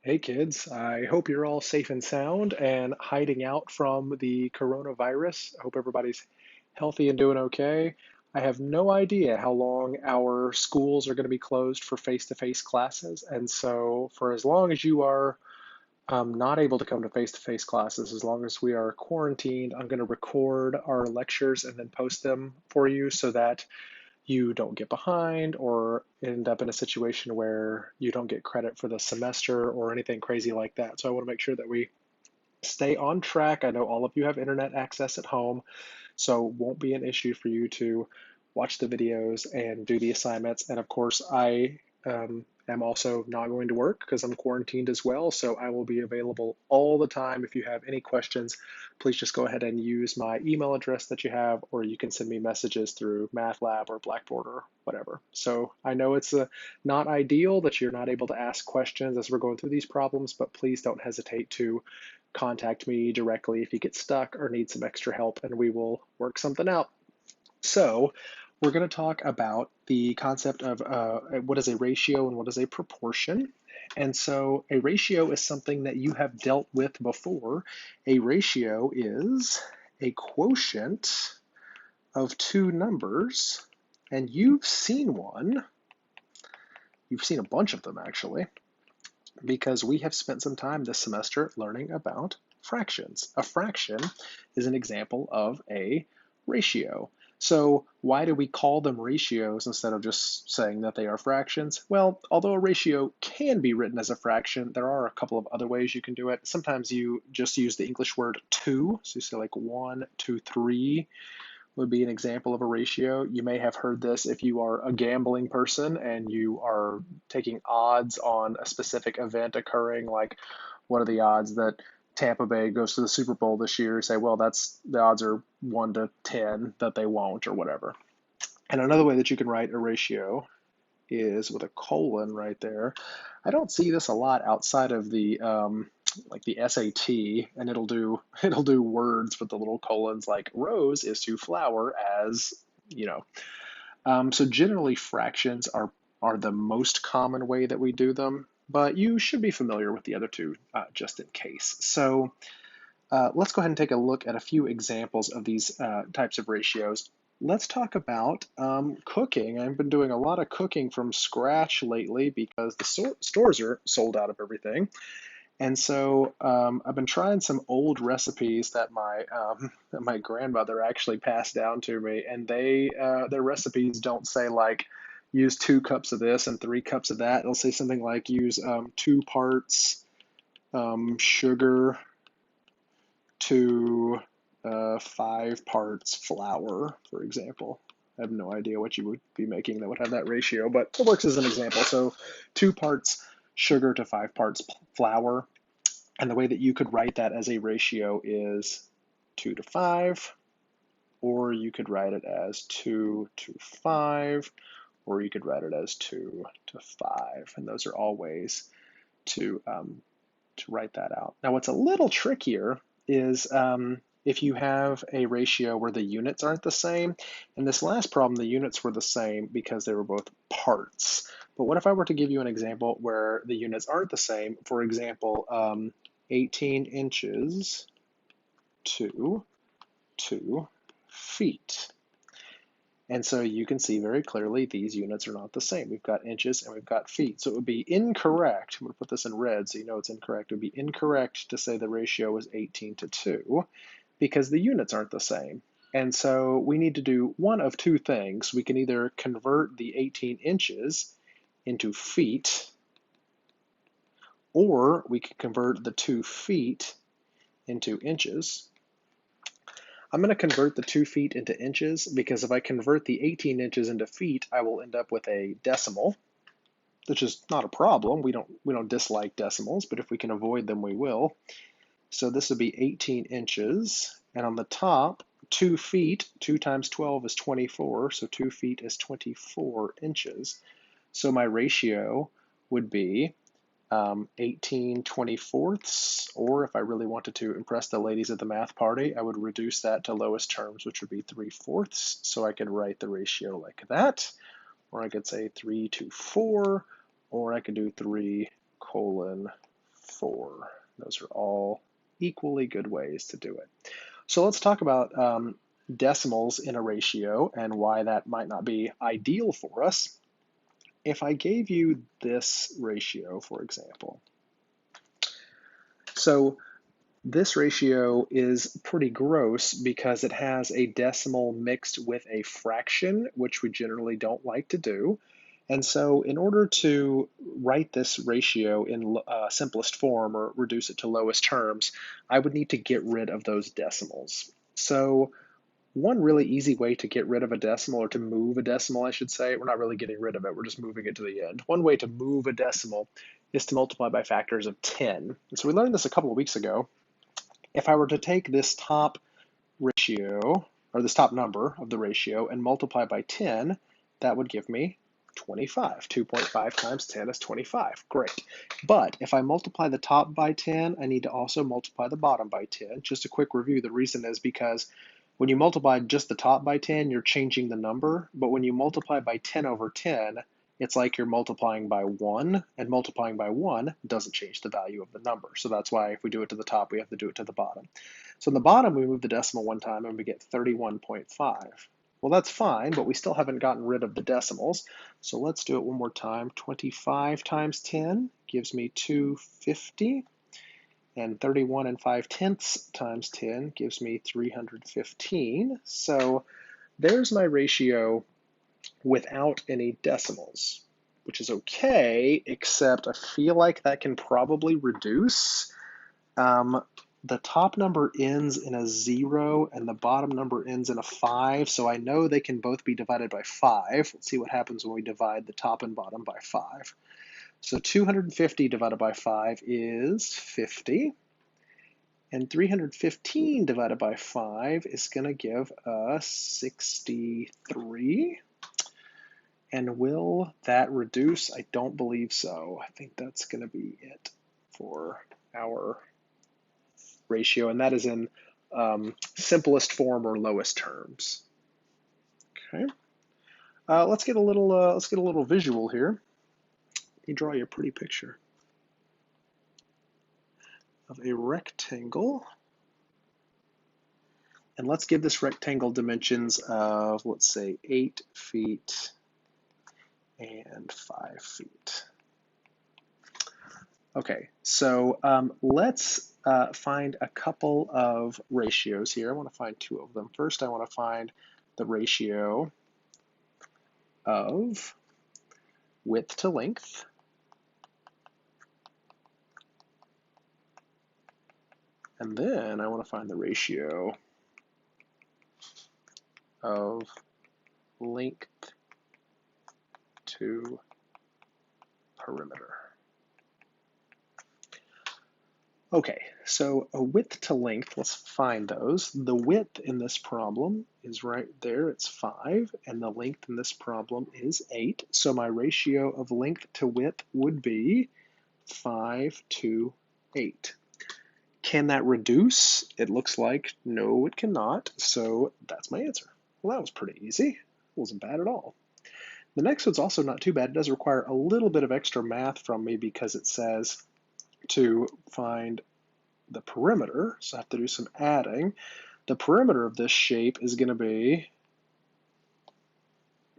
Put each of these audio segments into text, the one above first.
Hey kids, I hope you're all safe and sound and hiding out from the coronavirus. I hope everybody's healthy and doing okay. I have no idea how long our schools are going to be closed for face-to-face classes. And so, for as long as you are not able to come to face-to-face classes, as long as we are quarantined, I'm going to record our lectures and then post them for you so that you don't get behind or end up in a situation where you don't get credit for the semester or anything crazy like that. So I want to make sure that we stay on track. I know all of you have internet access at home, so it won't be an issue for you to watch the videos and do the assignments. And of course, I am also not going to work because I'm quarantined as well. So I will be available all the time. If you have any questions, please just go ahead and use my email address that you have, or you can send me messages through MathLab or Blackboard or whatever. So I know it's not ideal that you're not able to ask questions as we're going through these problems, but please don't hesitate to contact me directly if you get stuck or need some extra help, and we will work something out. So we're going to talk about the concept of what is a ratio and what is a proportion. And so a ratio is something that you have dealt with before. A ratio is a quotient of two numbers, and you've seen one. You've seen a bunch of them actually, because we have spent some time this semester learning about fractions. A fraction is an example of a ratio. So why do we call them ratios instead of just saying that they are fractions? Well, although a ratio can be written as a fraction, there are a couple of other ways you can do it. Sometimes you just use the English word two. So you say like 1, 2, 3 would be an example of a ratio. You may have heard this if you are a gambling person and you are taking odds on a specific event occurring, like what are the odds that Tampa Bay goes to the Super Bowl this year? Say, well, that's the odds are 1 to 10 that they won't or whatever. And another way that you can write a ratio is with a colon right there. I don't see this a lot outside of the like the SAT, and it'll do words with the little colons, like Rose is to flower as you know. So generally, fractions are the most common way that we do them, but you should be familiar with the other two just in case. So let's go ahead and take a look at a few examples of these types of ratios. Let's talk about cooking. I've been doing a lot of cooking from scratch lately because the stores are sold out of everything. And so I've been trying some old recipes that my grandmother actually passed down to me, and their recipes don't say like use 2 cups of this and 3 cups of that. They'll say something like use 2 parts sugar to 5 parts flour, for example. I have no idea what you would be making that would have that ratio, but it works as an example. So 2 parts sugar to 5 parts flour. And the way that you could write that as a ratio is 2 to 5, or you could write it as 2 to 5, or you could write it as 2 to 5. And those are all ways to write that out. Now, what's a little trickier is if you have a ratio where the units aren't the same. In this last problem, the units were the same because they were both parts. But what if I were to give you an example where the units aren't the same? For example, 18 inches to 2 feet. And so you can see very clearly these units are not the same. We've got inches and we've got feet. So it would be incorrect. I'm going to put this in red so you know it's incorrect. It would be incorrect to say the ratio is 18 to 2 because the units aren't the same. And so we need to do one of two things. We can either convert the 18 inches into feet, or we can convert the 2 feet into inches. I'm going to convert the 2 feet into inches because if I convert the 18 inches into feet, I will end up with a decimal, which is not a problem. We don't dislike decimals, but if we can avoid them, we will. So this would be 18 inches, and on the top, 2 feet, 2 times 12 is 24, so 2 feet is 24 inches. So my ratio would be 18 24ths, or if I really wanted to impress the ladies at the math party, I would reduce that to lowest terms, which would be 3/4. So I could write the ratio like that, or I could say 3 to 4, or I could do 3 colon 4. Those are all equally good ways to do it. So let's talk about decimals in a ratio and why that might not be ideal for us. If I gave you this ratio, for example, so this ratio is pretty gross because it has a decimal mixed with a fraction, which we generally don't like to do. And so in order to write this ratio in simplest form or reduce it to lowest terms, I would need to get rid of those decimals. So one really easy way to get rid of a decimal, or to move a decimal, I should say, we're not really getting rid of it, we're just moving it to the end. One way to move a decimal is to multiply by factors of 10. And so we learned this a couple of weeks ago. If I were to take this top ratio, or this top number of the ratio, and multiply by 10, that would give me 25. 2.5 times 10 is 25. Great. But if I multiply the top by 10, I need to also multiply the bottom by 10. Just a quick review. The reason is because when you multiply just the top by 10, you're changing the number. But when you multiply by 10 over 10, it's like you're multiplying by 1, and multiplying by 1 doesn't change the value of the number. So that's why if we do it to the top, we have to do it to the bottom. So in the bottom, we move the decimal one time and we get 31.5. Well, that's fine, but we still haven't gotten rid of the decimals. So let's do it one more time. 25 times 10 gives me 250. And 31 and 5/10 times 10 gives me 315. So there's my ratio without any decimals, which is okay, except I feel like that can probably reduce. The top number ends in a 0 and the bottom number ends in a 5, so I know they can both be divided by 5. Let's see what happens when we divide the top and bottom by 5. So 250 divided by 5 is 50. And 315 divided by 5 is going to give us 63. And will that reduce? I don't believe so. I think that's going to be it for our ratio, and that is in simplest form or lowest terms. Okay. Let's get a little visual here. Let me draw you a pretty picture of a rectangle. And let's give this rectangle dimensions of, let's say, 8 feet and 5 feet. Okay, so let's find a couple of ratios here. I want to find 2 of them. First, I want to find the ratio of width to length. And then I want to find the ratio of length to perimeter. Okay, so a width to length, let's find those. The width in this problem is right there, it's 5, and the length in this problem is 8. So my ratio of length to width would be 5 to 8. Can that reduce? It looks like no, it cannot, so that's my answer. Well, that was pretty easy. It wasn't bad at all. The next one's also not too bad. It does require a little bit of extra math from me because it says to find the perimeter, so I have to do some adding. The perimeter of this shape is going to be,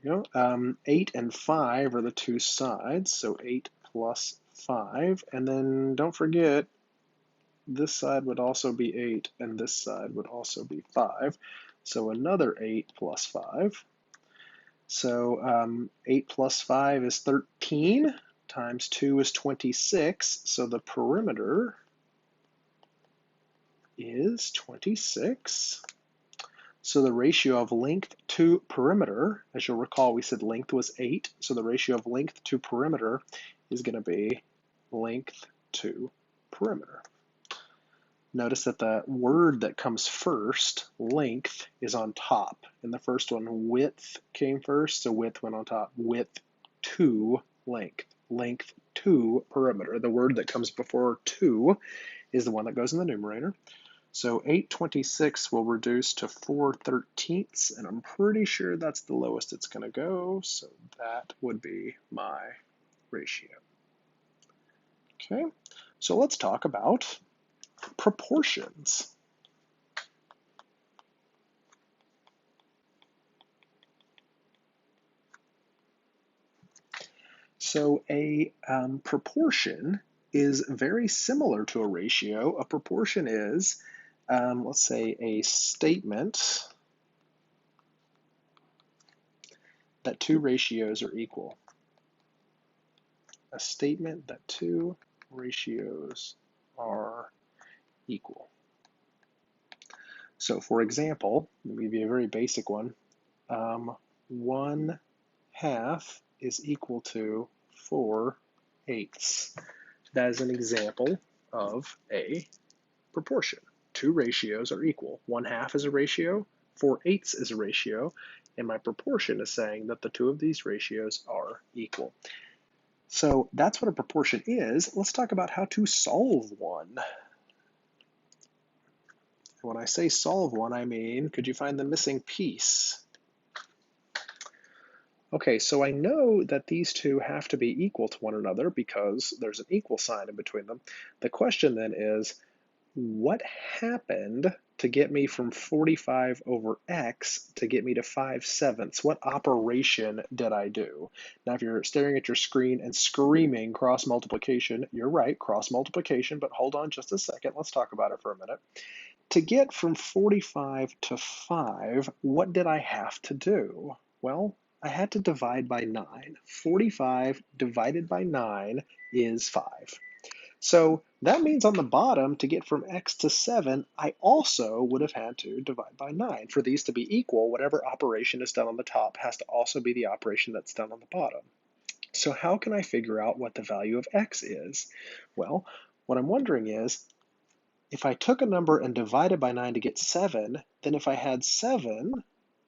8 and 5 are the two sides, so 8 plus 5, and then don't forget, this side would also be 8, and this side would also be 5, so another 8 plus 5. So 8 plus 5 is 13, times 2 is 26, so the perimeter is 26. So the ratio of length to perimeter, as you'll recall, we said length was 8, so the ratio of length to perimeter is going to be length to perimeter. Notice that the word that comes first, length, is on top. In the first one, width came first, so width went on top. Width to length. Length to perimeter. The word that comes before to is the one that goes in the numerator. So 8/26 will reduce to 4/13, and I'm pretty sure that's the lowest it's going to go, so that would be my ratio. Okay, So let's talk about proportions. So a proportion is very similar to a ratio. A proportion is, let's say, a statement that two ratios are equal. A statement that two ratios are equal. So for example, let me give you a very basic one. 1/2 is equal to 4/8. That is an example of a proportion. Two ratios are equal. 1/2 is a ratio, 4/8 is a ratio, and my proportion is saying that the two of these ratios are equal. So that's what a proportion is. Let's talk about how to solve one. When I say solve one, I mean, could you find the missing piece? Okay, so I know that these two have to be equal to one another because there's an equal sign in between them. The question then is, what happened to get me from 45 over x to get me to 5/7? What operation did I do? Now, if you're staring at your screen and screaming cross multiplication, you're right, cross multiplication, but hold on just a second. Let's talk about it for a minute. To get from 45 to 5, what did I have to do? Well, I had to divide by 9. 45 divided by 9 is 5. So that means on the bottom, to get from x to 7, I also would have had to divide by 9. For these to be equal, whatever operation is done on the top has to also be the operation that's done on the bottom. So how can I figure out what the value of x is? Well, what I'm wondering is, if I took a number and divided by 9 to get 7, then if I had 7,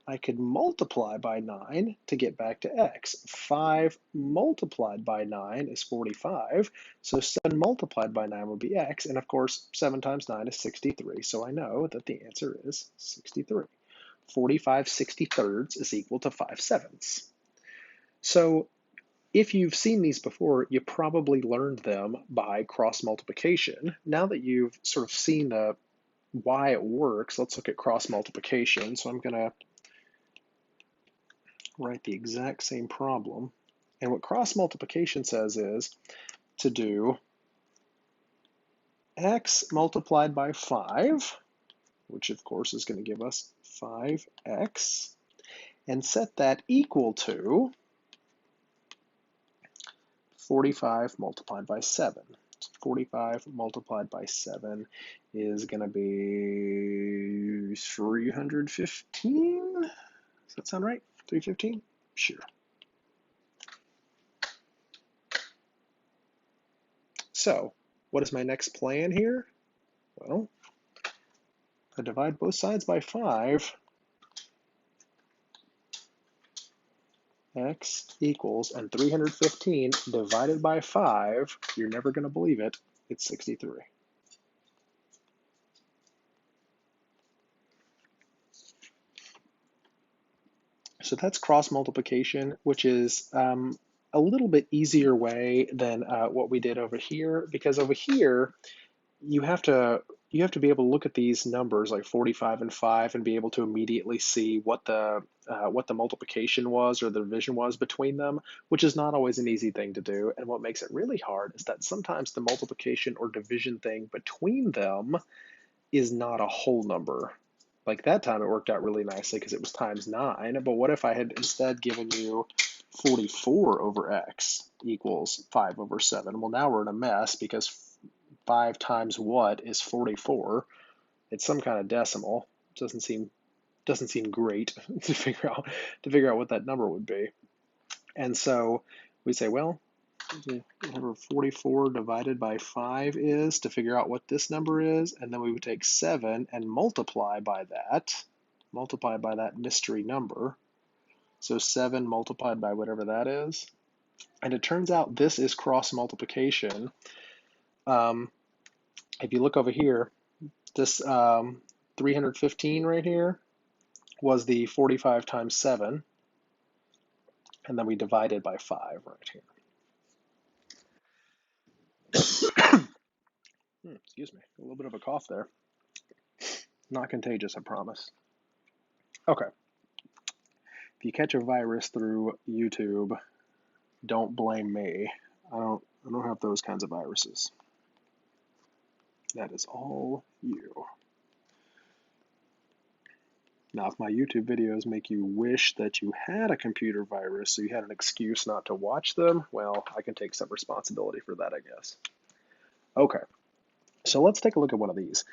I could multiply by 9 to get back to x. 5 multiplied by 9 is 45, so 7 multiplied by 9 would be x, and of course 7 times 9 is 63, so I know that the answer is 63. 45/63 is equal to 5/7. So if you've seen these before, you probably learned them by cross multiplication. Now that you've sort of seen why it works, let's look at cross multiplication. So I'm going to write the exact same problem. And what cross multiplication says is to do x multiplied by 5, which of course is going to give us 5x, and set that equal to 45 multiplied by 7. 45 multiplied by 7 is going to be 315. Does that sound right? 315? Sure. So, what is my next plan here? Well, I divide both sides by 5. X equals, and 315 divided by 5, you're never going to believe it, it's 63. So that's cross multiplication, which is a little bit easier way than what we did over here, because over here you have to be able to look at these numbers like 45 and 5 and be able to immediately see what the multiplication was or the division was between them, which is not always an easy thing to do. And what makes it really hard is that sometimes the multiplication or division thing between them is not a whole number. Like that time it worked out really nicely because it was times 9, but what if I had instead given you 44 over x equals 5 over 7? Well, now we're in a mess because 5 times what is 44? It's some kind of decimal. It doesn't seem great to figure out what that number would be. And so we say, well, whatever 44 divided by 5 is to figure out what this number is, and then we would take 7 and multiply by that mystery number. So 7 multiplied by whatever that is. And it turns out this is cross multiplication. If you look over here, this 315 right here was the 45 times 7, and then we divided by 5 right here. Excuse me, a little bit of a cough there. Not contagious, I promise. Okay. If you catch a virus through YouTube, don't blame me. I don't have those kinds of viruses. That is all you. Now, if my YouTube videos make you wish that you had a computer virus so you had an excuse not to watch them, well, I can take some responsibility for that, I guess. Okay, so let's take a look at one of these.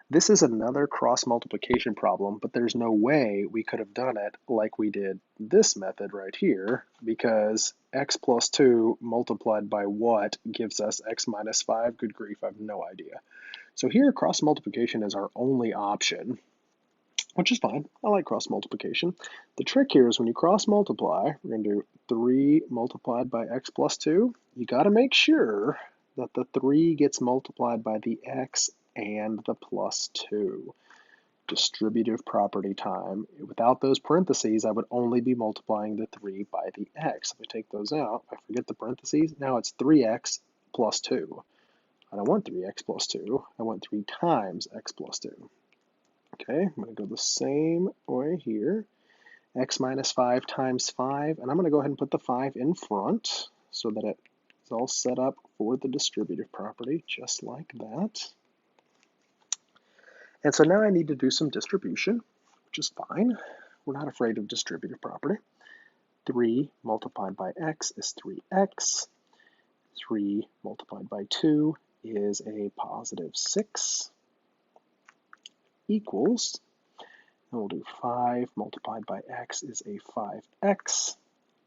This is another cross multiplication problem, but there's no way we could have done it like we did this method right here, because x plus 2 multiplied by what gives us x minus 5? Good grief, I have no idea. So here, cross multiplication is our only option, which is fine. I like cross multiplication. The trick here is when you cross multiply, we're going to do 3 multiplied by x plus 2. You got to make sure that the 3 gets multiplied by the x and the plus 2. Distributive property time. Without those parentheses, I would only be multiplying the 3 by the x. If I take those out, I forget the parentheses, now it's 3x plus 2. I don't want 3x plus 2. I want 3 times x plus 2. Okay, I'm going to go the same way here. X minus 5 times 5, and I'm going to go ahead and put the 5 in front so that it's all set up for the distributive property, just like that. And so now I need to do some distribution, which is fine. We're not afraid of distributive property. 3 multiplied by x is 3x. 3 multiplied by 2 is a positive 6. Equals, and we'll do 5 multiplied by x is a 5x,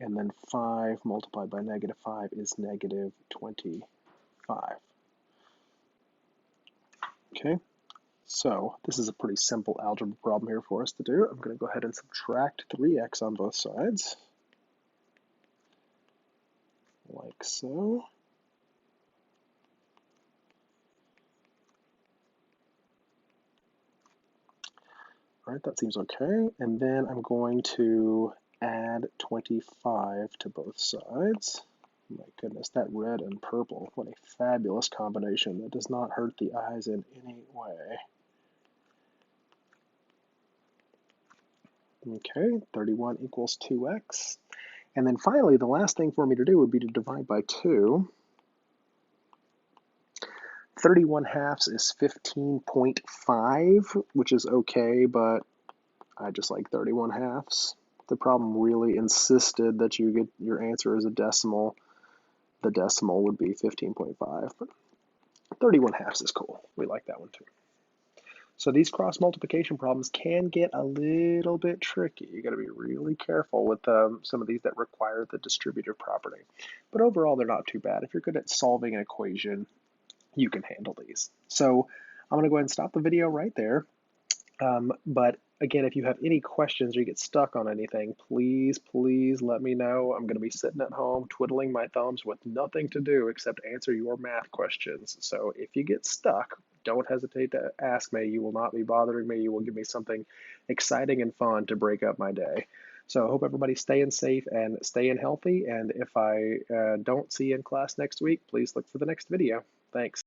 and then 5 multiplied by negative 5 is negative 25. Okay, so this is a pretty simple algebra problem here for us to do. I'm going to go ahead and subtract 3x on both sides, like so. All right, that seems okay. And then I'm going to add 25 to both sides. My goodness, that red and purple, what a fabulous combination. That does not hurt the eyes in any way. Okay, 31 equals 2x. And then finally, the last thing for me to do would be to divide by 2. 31 halves is 15.5, which is okay, but I just like 31 halves. The problem really insisted that you get your answer as a decimal. The decimal would be 15.5, but 31 halves is cool. We like that one too. So these cross multiplication problems can get a little bit tricky. You got to be really careful with some of these that require the distributive property. But overall, they're not too bad. If you're good at solving an equation, you can handle these. So I'm going to go ahead and stop the video right there. But again, if you have any questions or you get stuck on anything, please let me know. I'm going to be sitting at home twiddling my thumbs with nothing to do except answer your math questions. So if you get stuck, don't hesitate to ask me. You will not be bothering me. You will give me something exciting and fun to break up my day. So I hope everybody's staying safe and staying healthy. And if I don't see you in class next week, please look for the next video. Thanks.